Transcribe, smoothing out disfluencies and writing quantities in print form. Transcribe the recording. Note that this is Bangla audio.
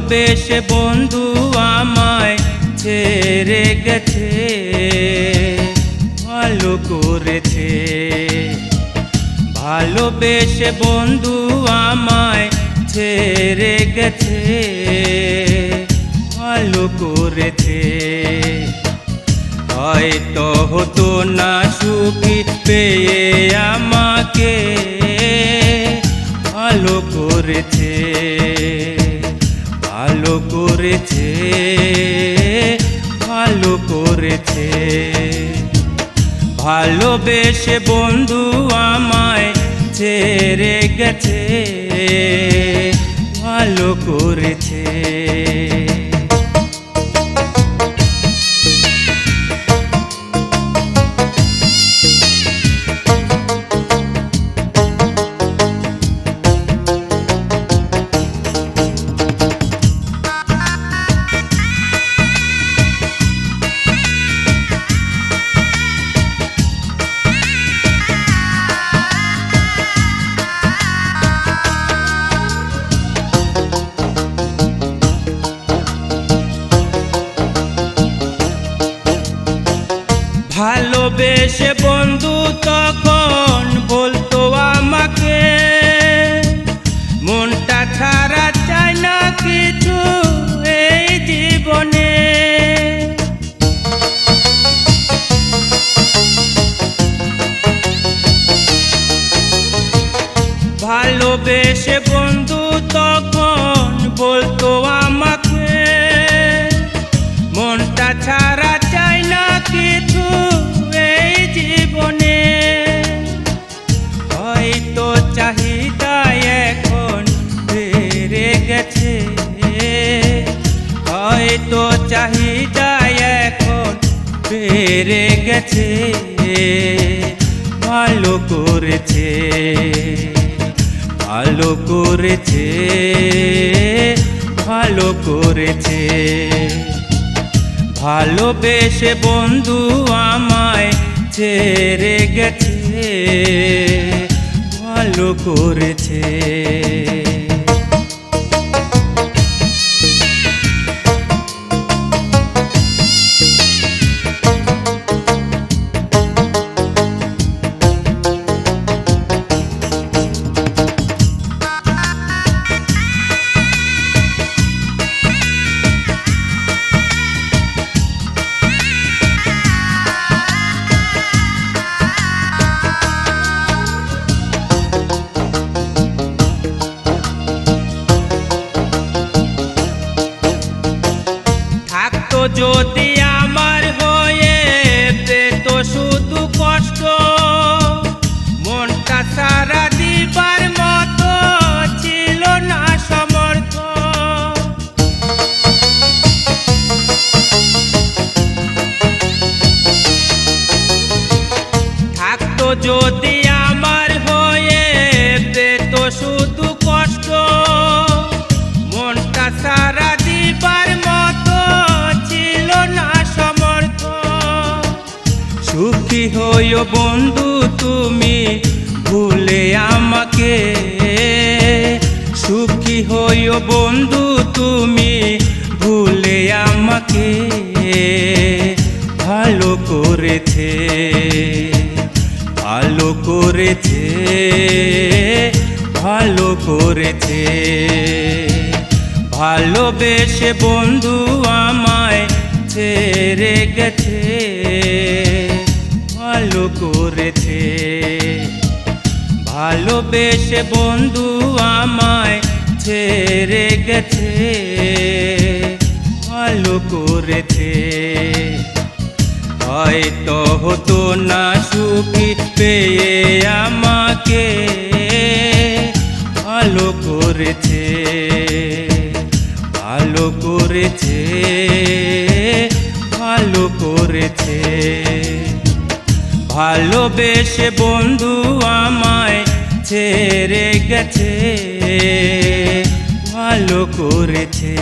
ভালোবেসে বন্ধু আমায় ছেড়ে গেছে, ভালো করেছে। ভালোবেসে বন্ধু আমায় ছেড়ে গেছে, ভালো করেছে। হয়তো হতো না সুখী পেয়ে আমাকে, ভালো করেছে, ভালো করেছে, ভালো করেছে। ভালোবেসে বন্ধু আমায় ছেড়ে গেছে, ভালো করেছে। ভালোবেসে বন্ধু তখন বলতো আমাকে, মনটা ছাড়া চায় না কিছু এই জীবনে। ভালোবেসে বন্ধু তখন বলতো আমাকে, মনটা ছাড়া চায় না কিছু এই জীবনে। হয়তো চাহিদা এখন বেড়ে গেছে, হয়তো চাহিদা এখন বেড়ে গেছে, ভালো করেছে, ভালো করেছে, ভালো করেছে। ভালোবেসে বন্ধু আমায় ছেড়ে গেছে, ভালো করেছে। যদি আমার হয়ে পেত শুধু কষ্ট, মনটা সারা দিবার মতো ছিল না সমর্থ। থাকতো যদি আমার হয়ে পেত শুধু কষ্ট, মনটা সারা দিবার মতো ছিল না সমর্থ। সুখী হইও বন্ধু তুমি ভুলে আমাকে, সুখী হইও বন্ধু তুমি ভুলে আমাকে, ভালো করেছে, ভালো করেছে, ভালো করেছে। ভালোবেসে বন্ধু আমায় ছেড়ে গেছে, ভালো করেছে। ভালোবেসে বন্ধু আমায় ছেড়ে গেছে, ভালো করেছে। হয়তো হতো না সুখী পেয়ে আমাকে, ভালো করেছে, ভালো করেছে, ভালো করেছে। ভালোবেসে বন্ধু আমায় ছেড়ে গেছে, ভালো করেছে।